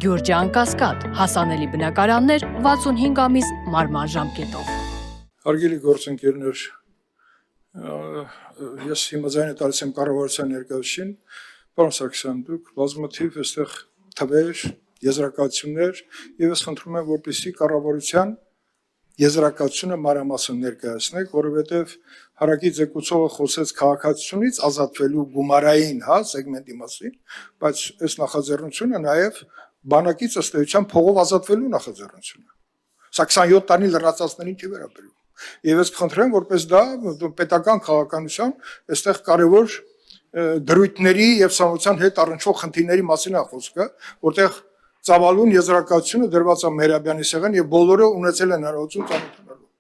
Գյուրջան Կասկադ, հասանելի բնակարաններ 65 ամիս մարման ժամկետով։ Հարգելի գործընկերներ, ես հիմնազայն տալիս եմ կառավարության ներկայացուցին, պարոն Սարգսյան, դուք բազմաթիվ այստեղ թվեր, եզրակացություններ, եւ ես խնդրում եմ, որպեսզի կառավարության եզրակացությունը մանրամասն ներկայացնեք, որովհետեւ հարակից զեկուցողը խոսեց քաղաքացիությունից ազատվելու գումարային, սեգմենտի մասին, բայց այս նախաձեռնությունը նաեւ բանակից ըստ էության փողով ազատվելու նախաձեռնություն է։ Սա 27 տարի լրացածներին չի վերաբերում։ Եվ ես կխնդրեմ, որպես դա պետական քաղաքականության այստեղ կարևոր դրույթների եւ սանության հետ առնչվող խնդիրների մասին է խոսքը, որտեղ ծավալուն եզրակացությունը դրված է Մերաբյանի սեղան եւ բոլորը ունեցել են հնարավորություն ծանոթանալու։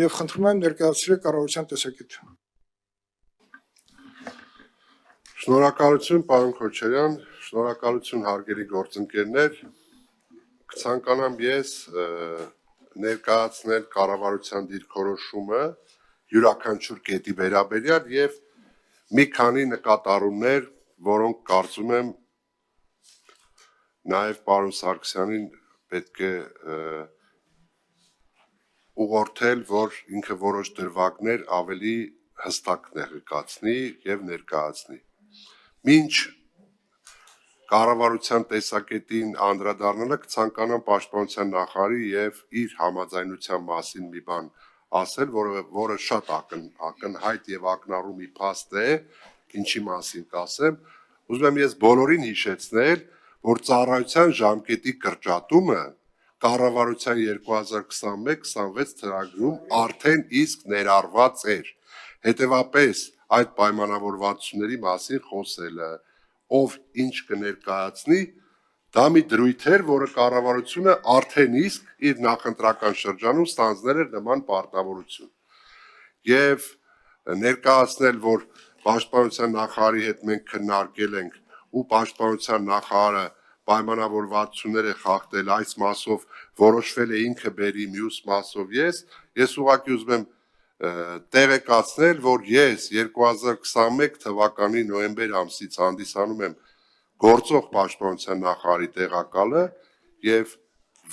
Եվ խնդրում եմ ներկայացրեք կառավարության տեսակետը։ Շնորհակալություն, պարոն Քոչարյան, շնորհակալություն հարգելի գործընկերներ, կցանկանամ ես ներկայացնել կառավարության դիրքորոշումը յուրաքանչյուր կետի վերաբերյալ եւ մի քանի նկատառումներ, որոնք կարծում եմ նաեւ պարոն Սարգսյանին պետք է ուղղորդել, որ ինքը որոշ դրվագներ ավելի հստակ ներկայացնի եւ ներկայացնի։ Մինչ կառավարության տեսակետին անդրադառնալը կցանկանամ պաշտպանության նախարարի եւ իր համաձայնության մասին մի բան ասել, որը շատ ակնհայտ եւ ակնառու մի փաստ է, ինչի մասին կասեմ, ուզում եմ ես բոլորին հիշեցնել, որ ծառայության ժամկետի կրճատումը կառավարության 2021-26 ծրագրում արդեն իսկ ներառված էր։ Հետևաբար այդ պայմանավորվածությունների մասին խոսելը, ով ինչ կներկայացնի, դա մի դրույթ էր, որը կառավարությունը արդեն իսկ իր նախընտրական շրջանում ստանձնել էր նման պարտավորություն։ Եվ ներկայացնել, որ պաշտպանության նախարարի հետ մենք քննարկել ենք ու պաշտպանության նախարարը պայմանավորվածություններ է խախտել այս մասով, որոշվել է ինքը բերի, մյուս մասով ես ուղղակի ուզում եմ տեղեկացնել, որ ես 2021 թվականի նոյեմբեր ամսից հանդիսանում եմ գործող պաշտպանության նախարարի տեղակալը եւ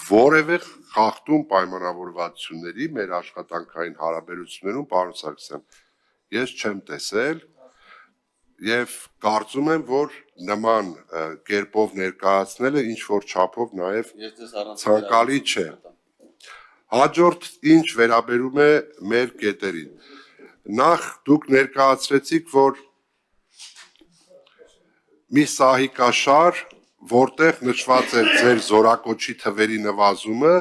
որևէ խախտում պայմանավորվածությունների մեր աշխատանքային հարաբերություններում, պարոն Սարգսյան, ես չեմ տեսել եւ կարծում եմ, որ նման կերպով ներկայացնելը ինչ որ չափով նաեւ ցանկալի չէ։ Հաջորդ ինչ վերաբերում է մեր կետերին։ Նախ դուք ներկայացրեցիք, որ մի սահիկաշար, որտեղ նշված էր ձեր զորակոչի թվերի նվազումը,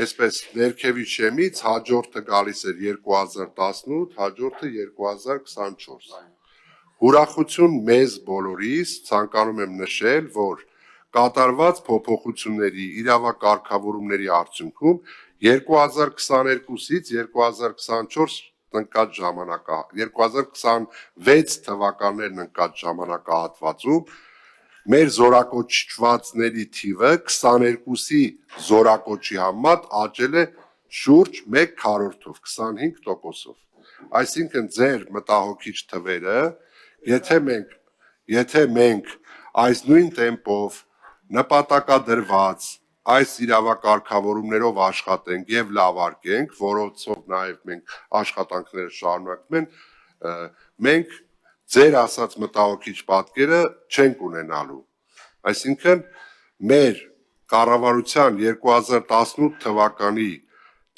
այսպես ներքևից շեմից հաջորդը գալիս էր 2018, հաջորդը 2024։ Ուրախություն մեզ բոլորիս, ցանկանում եմ նշել, որ կատարված փոփոխությունների իրավակարգավորումների արդյունքում 2022-ից 2024 ընկած 2026 թվականներն ընկած ժամանակահատվածում մեր զորակոչվածների թիվը 22-ի զորակոչի համեմատ աճել է շուրջ 1/4-ով, 25%-ով։ Այսինքն ձեր մտահոգիչ թվերը, եթե մենք այս նույն տեմպով նպատակադրված այս իրավակարգավորումներով աշխատենք եւ լավարկենք, որոնցով նաեւ մենք աշխատանքները շարունակում են, մենք ձեր ասած մտահոգիչ պատկերը չենք ունենալու։ Այսինքն մեր կառավարության 2018 թվականի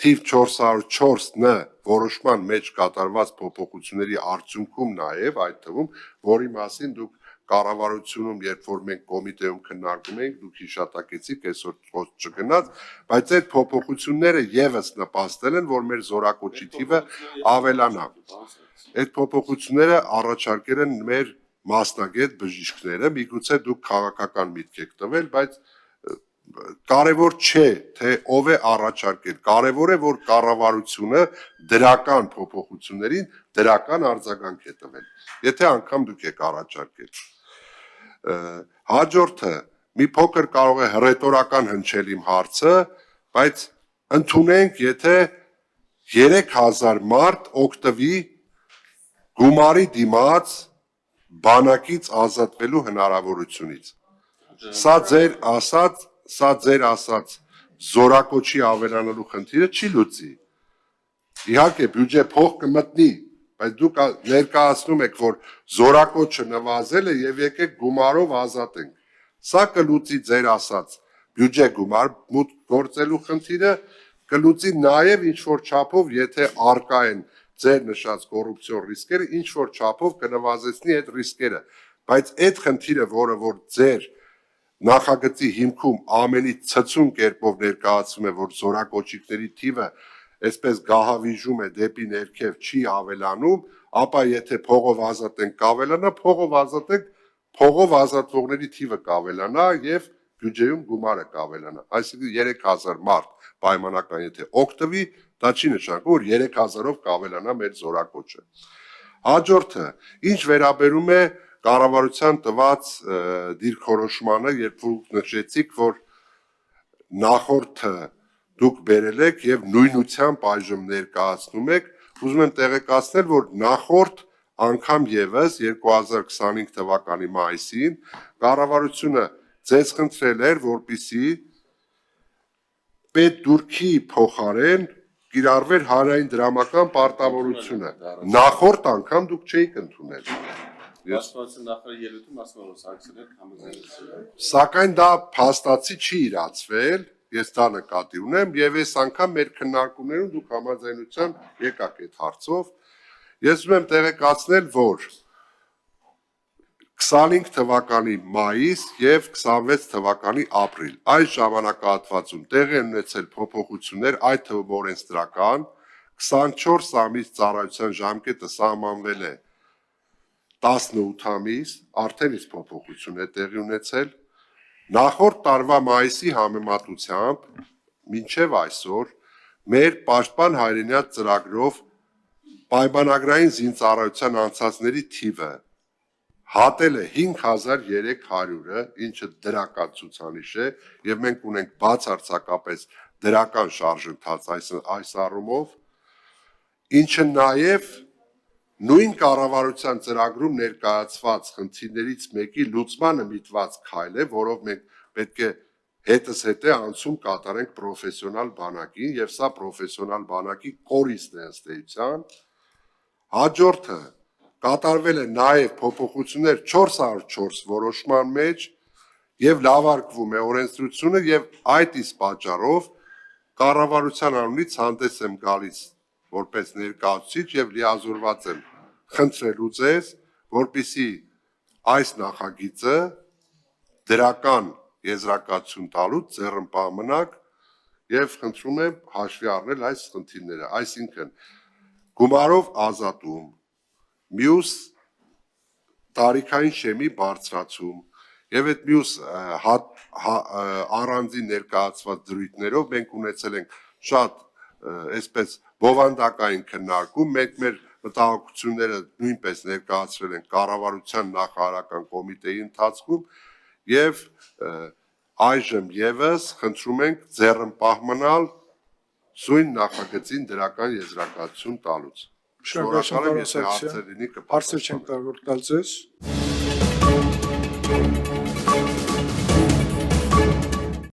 թիվ 404-ն որոշման մեջ կատարված փոփոխությունների արդյունքում նաեւ այդ թվում, որի մասին դուք կառավարությունում, երբ որ մենք կոմիտեում քննարկում ենք, դուք հիշատակեցիք, այսօր խոսք չգնաց, բայց այդ փոփոխությունները եւս նպաստել են, որ մեր զորակոչի թիվը ավելանա։ Այդ փոփոխությունները առաջարկել են մեր մասնագետ բժիշկները, միգուցե դուք քաղաքական միտք եք տվել, բայց կարևոր չէ, թե ով է առաջարկել, կարևոր է, որ կառավարությունը դրական փոփոխություններին դրական արձագանք է տվել, եթե անգամ դուք եք առաջարկել։ Հաջորդը մի փոքր կարող է հռետորական հնչել իմ հարցը, բայց ընդունենք, եթե 3000 մարդ օգտվի գումարի դիմաց բանակից ազատվելու հնարավորությունից։ Սա ձեր ասած զորակոչի ավելանալու խնդիրը չի լուծի։ Իհարկե բյուջե փող կմտնի, բայց դուք ներկայացնում եք, որ զորակոչը նվազել է եւ եկեք գումարով ազատենք։ Սա կլուծի ձեր ասած բյուջե գումար մուտք գործելու խնդիրը, կլուծի նաեւ ինչ որ չափով, եթե արկա են ձեր նշած կոռուպցիոն ռիսկերը, ինչ որ չափով կնվազեցնի այդ ռիսկերը, բայց այդ խնդիրը, որ ձեր նախագծի հիմքում ամենից ցցուն կերպով ներկայացվում է, որ զորակոչիկների թիվը այսպես գահավիժում է դեպի ներքև չի ավելանում, ապա եթե փողով ազատենք կավելանա, փողով ազատվողների թիվը կավելանա եւ բյուջեում գումարը կավելանա, այսինքն 3000 մարդ պայմանական եթե օգտվի, դա չի նշանակում, որ 3000-ով կավելանա մեր զորակոչը։ Հաջորդը, ինչ վերաբերում է կառավարության տված դիրքորոշմանը, երբ որ նշեցիք, որ նախորդը դուք բերել եք եւ նույնությամբ այժմ ներկայացնում եք, ուզում եմ տեղեկացնել, որ նախորդ անգամ եւս 2025 թվականի մայիսին կառավարությունը ձեզ խնդրել էր, որպեսզի պետդուրքի փոխարեն կիրառվեր հանրային դրամական պարտավորությունը։ Նախորդ անգամ դուք չէիք ընդունել։ Պաշտպանության նախարարի ելույթում ասում որ սակցել եք համաձայնությունը։ Սակայն դա փաստացի չի իրացվել, ես դա նկատի ունեմ եւ այս անգամ մեր քննարկումներում դուք համաձայնության եկաք այդ հարցով։ Ես ուզում եմ տեղեկացնել, որ 25 թվականի մայիս եւ 26 թվականի ապրիլ այս ժամանակահատվածում տեղի են ունեցել փոփոխություններ, այդ թվում օրենսդրական, 24 ամիս ծառայության ժամկետը սահմանվել է 18 ամիս, արդեն իսկ փոփոխություն է տեղի ունեցել, նախորդ տարվա մայիսի համեմատությամբ մինչև այսօր մեր պաշտպան հայրենիաց ծրագրով պայմանագրային զինծառայության անցածների թիվը հատել է 5300-ը, ինչը դրական ցուցանիշ է, եւ մենք ունենք բացարձակապես դրական շարժընթաց այս առումով, ինչը նաեւ նույն կառավարության ծրագրում ներկայացված խնդիրներից մեկի լուծմանը միտված քայլ է, որով մենք պետք է հետս հետե անցում կատարենք պրոֆեսիոնալ բանակին եւ սա պրոֆեսիոնալ բանակի կորիստն է ըստ էության։ Հաջորդը կատարվել է նաեւ փոփոխություններ 404 որոշման մեջ եւ լավարկվում է օրենսդրությունը եւ այդ իսկ պատճառով կառավարության անունից հանդես եմ գալիս որպես ներկայացուցիչ եւ լիազորված եմ խնդրելու ձեզ, որպեսզի այս նախագիծը դրական եզրակացություն տալուց ձեռնպահ մնաք եւ խնդրում եմ հաշվի առնել այս խնդիրները, այսինքն գումարով ազատում, մյուս տարիքային շեմի բարձրացում եւ այդ մյուս առանձին ներկայացված դրույթներով մենք ունեցել ենք շատ այսպես բովանդակային քննարկում, մենք մեր մտահոգությունները նույնպես ներկայացրել ենք կառավարության նախարարական կոմիտեի ընթացքում եւ այժմ եւս խնդրում ենք ձեռնպահ մնալ սույն նախագծին դրական եզրակացություն տալուց։ Շնորհակալություն, եթե հարցեր լինի հարցեր չենք կարող տալ ձեզ։